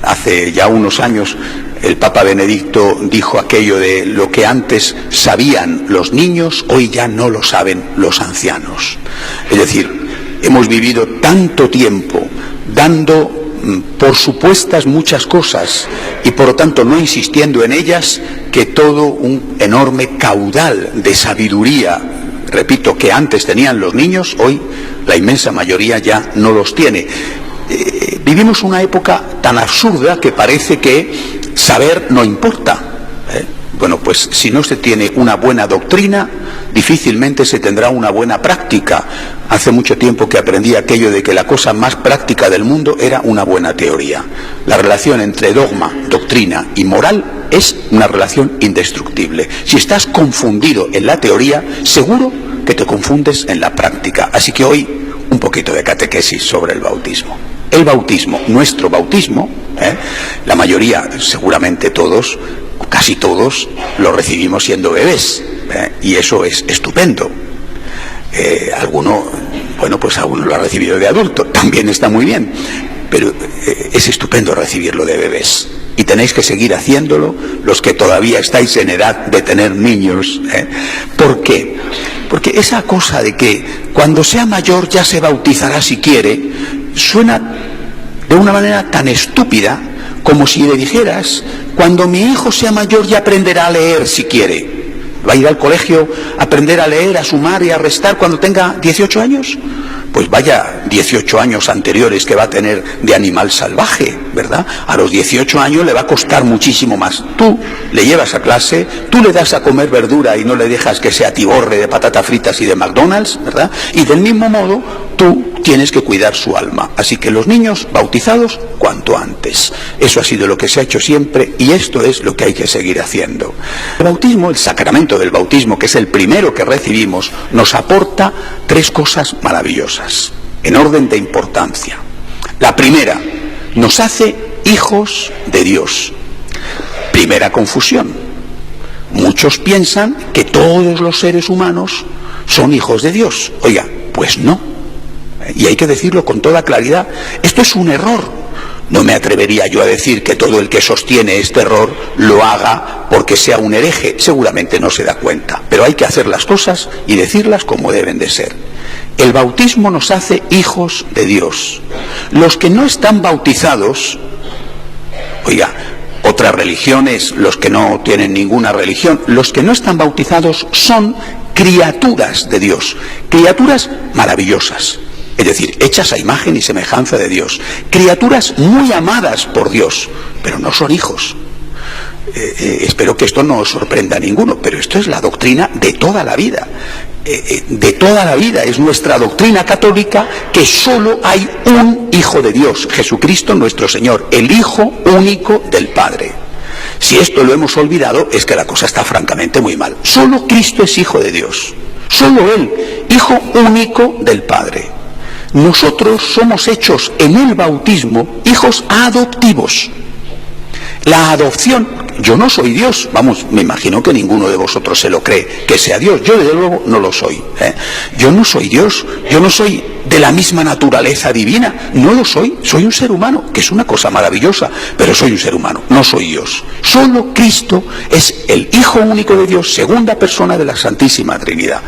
Hace ya unos años el Papa Benedicto dijo aquello de lo que antes sabían los niños, hoy ya no lo saben los ancianos. Es decir, hemos vivido tanto tiempo dando por supuestas muchas cosas y por lo tanto no insistiendo en ellas, que todo un enorme caudal de sabiduría, repito, que antes tenían los niños, hoy la inmensa mayoría ya no los tiene. Vivimos una época tan absurda que parece que saber no importa. Bueno, pues si no se tiene una buena doctrina, difícilmente se tendrá una buena práctica. Hace mucho tiempo que aprendí aquello de que la cosa más práctica del mundo era una buena teoría. La relación entre dogma, doctrina y moral es una relación indestructible. Si estás confundido en la teoría, seguro que te confundes en la práctica. Así que hoy, un poquito de catequesis sobre el bautismo. El bautismo, nuestro bautismo, la mayoría, seguramente todos, casi todos, lo recibimos siendo bebés, y eso es estupendo. Alguno lo ha recibido de adulto, también está muy bien, pero es estupendo recibirlo de bebés. Y tenéis que seguir haciéndolo los que todavía estáis en edad de tener niños. ¿Por qué? Porque esa cosa de que cuando sea mayor ya se bautizará si quiere, suena de una manera tan estúpida como si le dijeras: cuando mi hijo sea mayor ya aprenderá a leer si quiere. ¿Va a ir al colegio a aprender a leer, a sumar y a restar cuando tenga 18 años? Pues vaya 18 años anteriores que va a tener de animal salvaje, ¿verdad? A los 18 años le va a costar muchísimo más. Tú le llevas a clase, tú le das a comer verdura y no le dejas que se atiborre de patatas fritas y de McDonald's, ¿verdad? Y del mismo modo, tú tienes que cuidar su alma. Así que los niños bautizados cuanto antes. Eso ha sido lo que se ha hecho siempre y esto es lo que hay que seguir haciendo. El bautismo, el sacramento del bautismo, que es el primero que recibimos, nos aporta tres cosas maravillosas, en orden de importancia. La primera, nos hace hijos de Dios. Primera confusión. Muchos piensan que todos los seres humanos son hijos de Dios. Oiga, pues no. Y hay que decirlo con toda claridad. Esto es un error. No me atrevería yo a decir que todo el que sostiene este error lo haga porque sea un hereje. Seguramente no se da cuenta. Pero hay que hacer las cosas y decirlas como deben de ser. El bautismo nos hace hijos de Dios. Los que no están bautizados, oiga, otras religiones, los que no tienen ninguna religión, los que no están bautizados son criaturas de Dios. Criaturas maravillosas. Es decir, hechas a imagen y semejanza de Dios. Criaturas muy amadas por Dios, pero no son hijos. Espero que esto no os sorprenda a ninguno, pero esto es la doctrina de toda la vida. De toda la vida es nuestra doctrina católica que solo hay un Hijo de Dios, Jesucristo nuestro Señor, el Hijo único del Padre. Si esto lo hemos olvidado, es que la cosa está francamente muy mal. Solo Cristo es Hijo de Dios. Solo Él, Hijo único del Padre. Nosotros somos hechos en el bautismo hijos adoptivos. La adopción, yo no soy Dios, vamos, me imagino que ninguno de vosotros se lo cree, que sea Dios, yo desde luego no lo soy. Yo no soy Dios, yo no soy de la misma naturaleza divina, no lo soy, soy un ser humano, que es una cosa maravillosa, pero soy un ser humano, no soy Dios. Solo Cristo es el Hijo único de Dios, segunda persona de la Santísima Trinidad.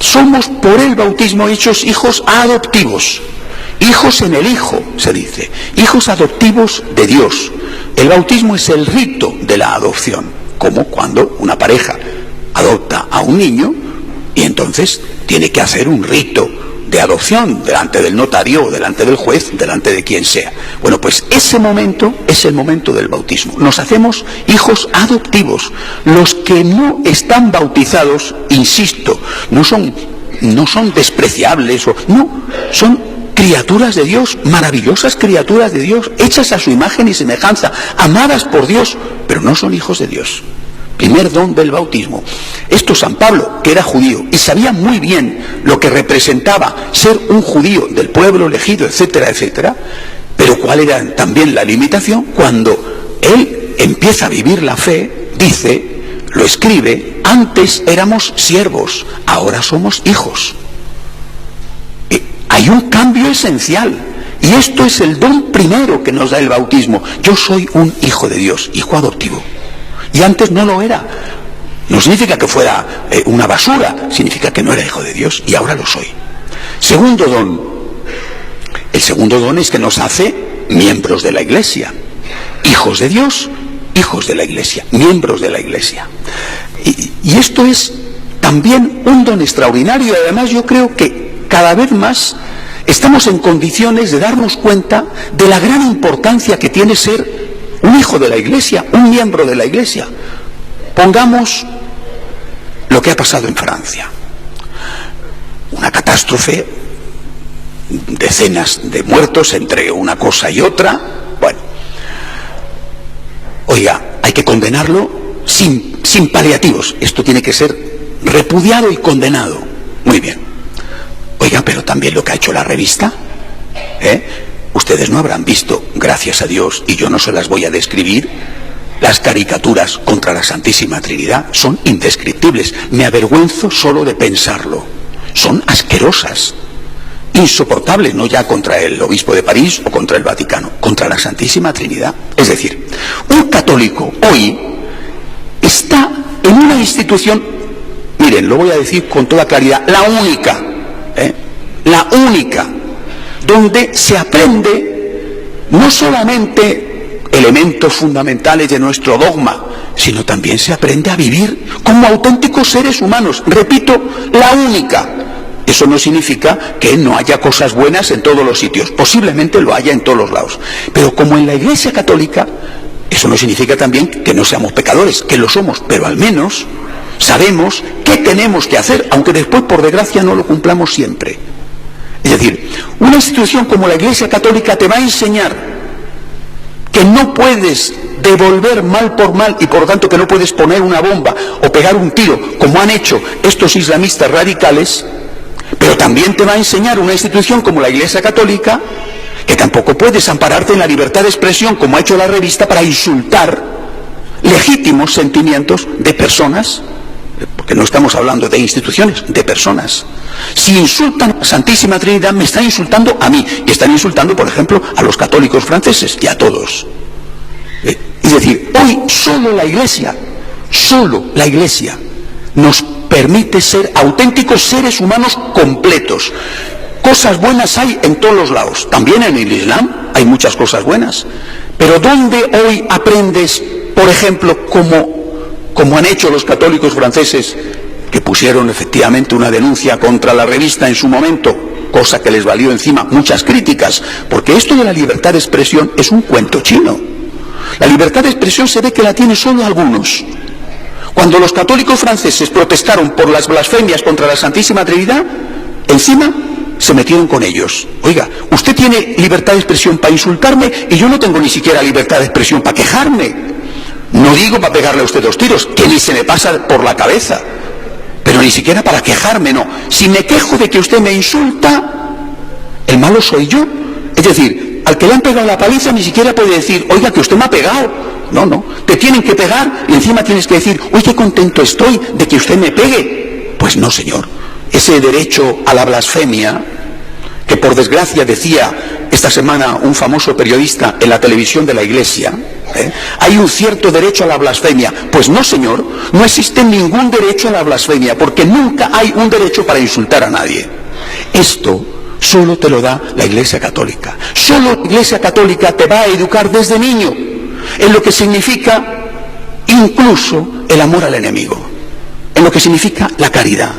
Somos por el bautismo hechos hijos adoptivos, hijos en el Hijo, se dice, hijos adoptivos de Dios. El bautismo es el rito de la adopción, como cuando una pareja adopta a un niño y entonces tiene que hacer un rito de adopción delante del notario o delante del juez, delante de quien sea. Bueno, pues ese momento es el momento del bautismo. Nos hacemos hijos adoptivos. Los que no están bautizados, insisto, no son despreciables, son criaturas de Dios, maravillosas criaturas de Dios, hechas a su imagen y semejanza, amadas por Dios, pero no son hijos de Dios. Primer don del bautismo. Esto San Pablo, que era judío y sabía muy bien lo que representaba ser un judío del pueblo elegido, etcétera, etcétera, pero cuál era también la limitación, cuando él empieza a vivir la fe, dice, lo escribe: antes éramos siervos, ahora somos hijos. Hay un cambio esencial. Y esto es el don primero que nos da el bautismo. Yo soy un hijo de Dios, hijo adoptivo. Y antes no lo era. No significa que fuera una basura, significa que no era hijo de Dios y ahora lo soy. Segundo don. El segundo don es que nos hace miembros de la Iglesia. Hijos de Dios, hijos de la Iglesia, miembros de la Iglesia. Y esto es también un don extraordinario y además yo creo que cada vez más estamos en condiciones de darnos cuenta de la gran importancia que tiene ser un hijo de la Iglesia, un miembro de la Iglesia. Pongamos lo que ha pasado en Francia. Una catástrofe, decenas de muertos entre una cosa y otra. Bueno, oiga, hay que condenarlo sin paliativos. Esto tiene que ser repudiado y condenado. Muy bien. Oiga, pero también lo que ha hecho la revista, ustedes no habrán visto, gracias a Dios, y yo no se las voy a describir, las caricaturas contra la Santísima Trinidad son indescriptibles. Me avergüenzo solo de pensarlo. Son asquerosas, insoportables, no ya contra el obispo de París o contra el Vaticano, contra la Santísima Trinidad. Es decir, un católico hoy está en una institución, miren, lo voy a decir con toda claridad, la única, donde se aprende no solamente elementos fundamentales de nuestro dogma, sino también se aprende a vivir como auténticos seres humanos. Repito, la única. Eso no significa que no haya cosas buenas en todos los sitios, posiblemente lo haya en todos los lados, pero como en la Iglesia Católica, eso no significa también que no seamos pecadores, que lo somos, pero al menos sabemos qué tenemos que hacer, aunque después por desgracia no lo cumplamos siempre. Es decir, una institución como la Iglesia Católica te va a enseñar que no puedes devolver mal por mal y por lo tanto que no puedes poner una bomba o pegar un tiro como han hecho estos islamistas radicales, pero también te va a enseñar una institución como la Iglesia Católica que tampoco puedes ampararte en la libertad de expresión como ha hecho la revista para insultar legítimos sentimientos de personas, porque no estamos hablando de instituciones, de personas. Si insultan a la Santísima Trinidad, me están insultando a mí, y están insultando, por ejemplo, a los católicos franceses y a todos. Es decir, hoy solo la Iglesia nos permite ser auténticos seres humanos completos. Cosas buenas hay en todos los lados, también en el Islam hay muchas cosas buenas, pero ¿dónde hoy aprendes, por ejemplo, como han hecho los católicos franceses, que pusieron efectivamente una denuncia contra la revista en su momento, cosa que les valió encima muchas críticas, porque esto de la libertad de expresión es un cuento chino. La libertad de expresión se ve que la tienen solo algunos. Cuando los católicos franceses protestaron por las blasfemias contra la Santísima Trinidad, encima se metieron con ellos. Oiga, usted tiene libertad de expresión para insultarme y yo no tengo ni siquiera libertad de expresión para quejarme. No digo para pegarle a usted 2 tiros, que ni se me pasa por la cabeza, pero ni siquiera para quejarme, no. Si me quejo de que usted me insulta, el malo soy yo. Es decir, al que le han pegado la paliza ni siquiera puede decir, oiga, que usted me ha pegado. No, te tienen que pegar y encima tienes que decir, uy, qué contento estoy de que usted me pegue. Pues no, señor. Ese derecho a la blasfemia, que por desgracia decía esta semana un famoso periodista en la televisión de la Iglesia, hay un cierto derecho a la blasfemia. Pues no, señor, no existe ningún derecho a la blasfemia, porque nunca hay un derecho para insultar a nadie. Esto solo te lo da la Iglesia Católica. Solo la Iglesia Católica te va a educar desde niño en lo que significa incluso el amor al enemigo, en lo que significa la caridad,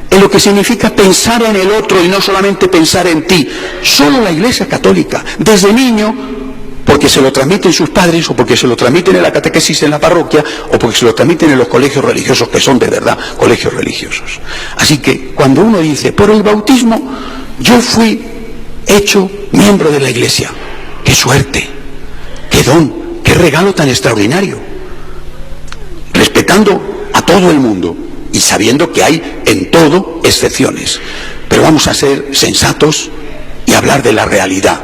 en lo que significa pensar en el otro y no solamente pensar en ti. Solo la Iglesia Católica, desde niño, porque se lo transmiten sus padres, o porque se lo transmiten en la catequesis en la parroquia, o porque se lo transmiten en los colegios religiosos, que son de verdad colegios religiosos. Así que cuando uno dice, por el bautismo, yo fui hecho miembro de la Iglesia, ¡qué suerte! ¡Qué don! ¡Qué regalo tan extraordinario! Respetando a todo el mundo y sabiendo que hay en todo excepciones. Pero vamos a ser sensatos y hablar de la realidad.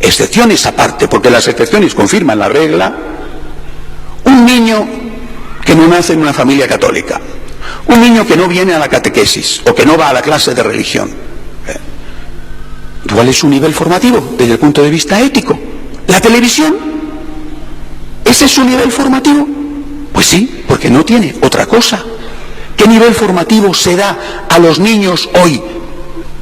Excepciones aparte, porque las excepciones confirman la regla. Un niño que no nace en una familia católica, un niño que no viene a la catequesis o que no va a la clase de religión, ¿Cuál es su nivel formativo desde el punto de vista ético? ¿La televisión? ¿Ese es su nivel formativo? Pues sí, porque no tiene otra cosa. ¿Qué nivel formativo se da a los niños hoy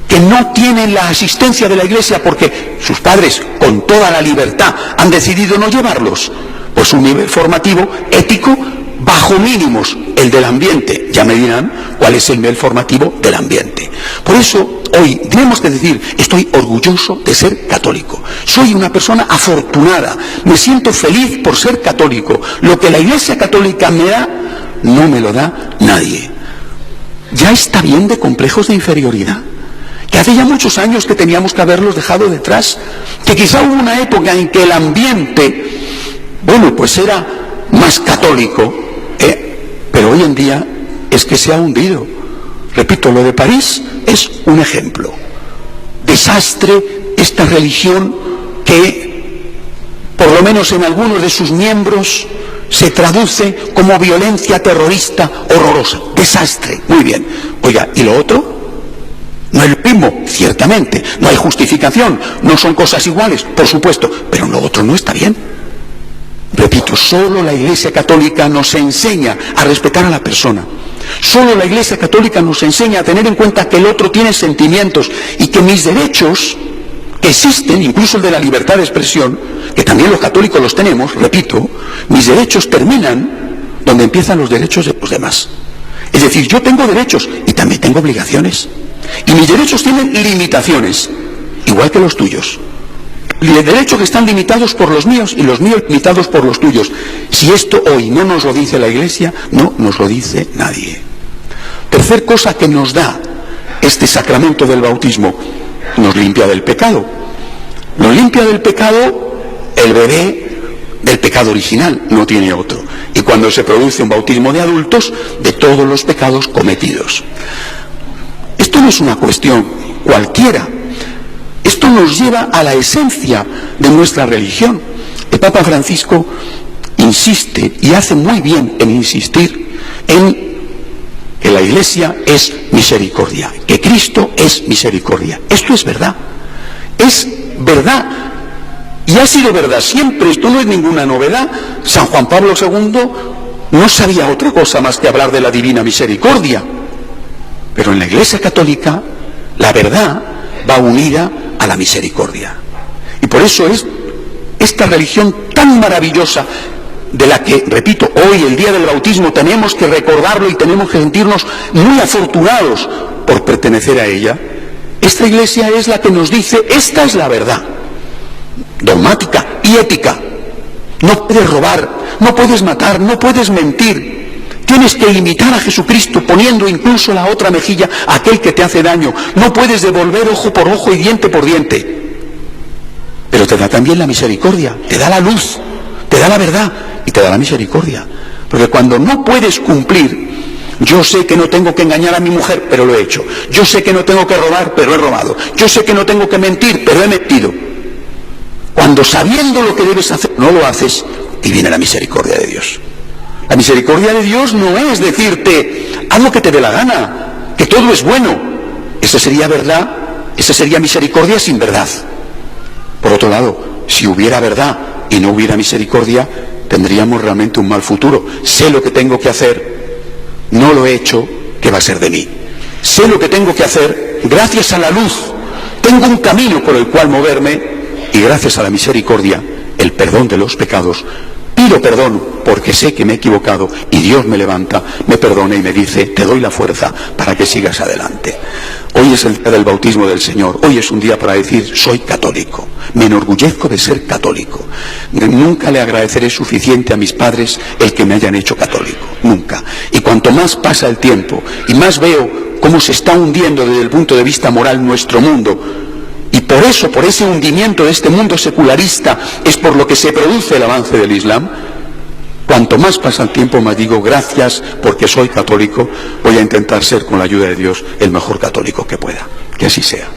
que no tienen la asistencia de la Iglesia porque sus padres, con toda la libertad, han decidido no llevarlos? Pues un nivel formativo ético bajo mínimos, el del ambiente. Ya me dirán cuál es el nivel formativo del ambiente. Por eso hoy tenemos que decir, estoy orgulloso de ser católico. Soy una persona afortunada, me siento feliz por ser católico. Lo que la Iglesia Católica me da, no me lo da nadie. Ya está bien de complejos de inferioridad, que hace ya muchos años que teníamos que haberlos dejado detrás, que quizá hubo una época en que el ambiente, bueno, pues era más católico, pero hoy en día es que se ha hundido. Repito, lo de París es un ejemplo. Desastre esta religión que, por lo menos en algunos de sus miembros, se traduce como violencia terrorista horrorosa. Desastre, muy bien. Oiga, ¿y lo otro? No es lo mismo, ciertamente. No hay justificación, no son cosas iguales, por supuesto, pero lo otro no está bien. Repito, solo la Iglesia Católica nos enseña a respetar a la persona. Solo la Iglesia Católica nos enseña a tener en cuenta que el otro tiene sentimientos y que mis derechos, que existen, incluso el de la libertad de expresión, que también los católicos los tenemos, repito, mis derechos terminan donde empiezan los derechos de los demás. Es decir, yo tengo derechos y también tengo obligaciones. Y mis derechos tienen limitaciones, igual que los tuyos. Los derechos que están limitados por los míos y los míos limitados por los tuyos. Si esto hoy no nos lo dice la Iglesia, no nos lo dice nadie. Tercer cosa que nos da este sacramento del bautismo, nos limpia del pecado. Nos limpia del pecado el bebé del pecado original, no tiene otro. Y cuando se produce un bautismo de adultos, de todos los pecados cometidos. Esto no es una cuestión cualquiera. Esto nos lleva a la esencia de nuestra religión. El Papa Francisco insiste, y hace muy bien en insistir, en que la Iglesia es misericordia, que Cristo es misericordia. Esto es verdad. Es verdad. Y ha sido verdad siempre. Esto no es ninguna novedad. San Juan Pablo II no sabía otra cosa más que hablar de la divina misericordia. Pero en la Iglesia Católica, la verdad va unida a la misericordia. Y por eso es esta religión tan maravillosa, de la que, repito, hoy, el día del bautismo, tenemos que recordarlo y tenemos que sentirnos muy afortunados por pertenecer a ella. Esta Iglesia es la que nos dice, esta es la verdad, dogmática y ética. No puedes robar, no puedes matar, no puedes mentir. Tienes que imitar a Jesucristo poniendo incluso la otra mejilla a aquel que te hace daño. No puedes devolver ojo por ojo y diente por diente. Pero te da también la misericordia, te da la luz, te da la verdad y te da la misericordia. Porque cuando no puedes cumplir, yo sé que no tengo que engañar a mi mujer, pero lo he hecho. Yo sé que no tengo que robar, pero he robado. Yo sé que no tengo que mentir, pero he mentido. Cuando sabiendo lo que debes hacer, no lo haces, y viene la misericordia de Dios. La misericordia de Dios no es decirte, haz lo que te dé la gana, que todo es bueno. Esa sería verdad, esa sería misericordia sin verdad. Por otro lado, si hubiera verdad y no hubiera misericordia, tendríamos realmente un mal futuro. Sé lo que tengo que hacer, no lo he hecho, ¿qué va a ser de mí? Sé lo que tengo que hacer, gracias a la luz, tengo un camino por el cual moverme, y gracias a la misericordia, el perdón de los pecados, pido perdón porque sé que me he equivocado y Dios me levanta, me perdona y me dice, te doy la fuerza para que sigas adelante. Hoy es el día del bautismo del Señor, hoy es un día para decir, soy católico, me enorgullezco de ser católico. Nunca le agradeceré suficiente a mis padres el que me hayan hecho católico, nunca. Y cuanto más pasa el tiempo y más veo cómo se está hundiendo desde el punto de vista moral nuestro mundo, y por eso, por ese hundimiento de este mundo secularista, es por lo que se produce el avance del Islam. Cuanto más pasa el tiempo, más digo, gracias porque soy católico, voy a intentar ser, con la ayuda de Dios, el mejor católico que pueda. Que así sea.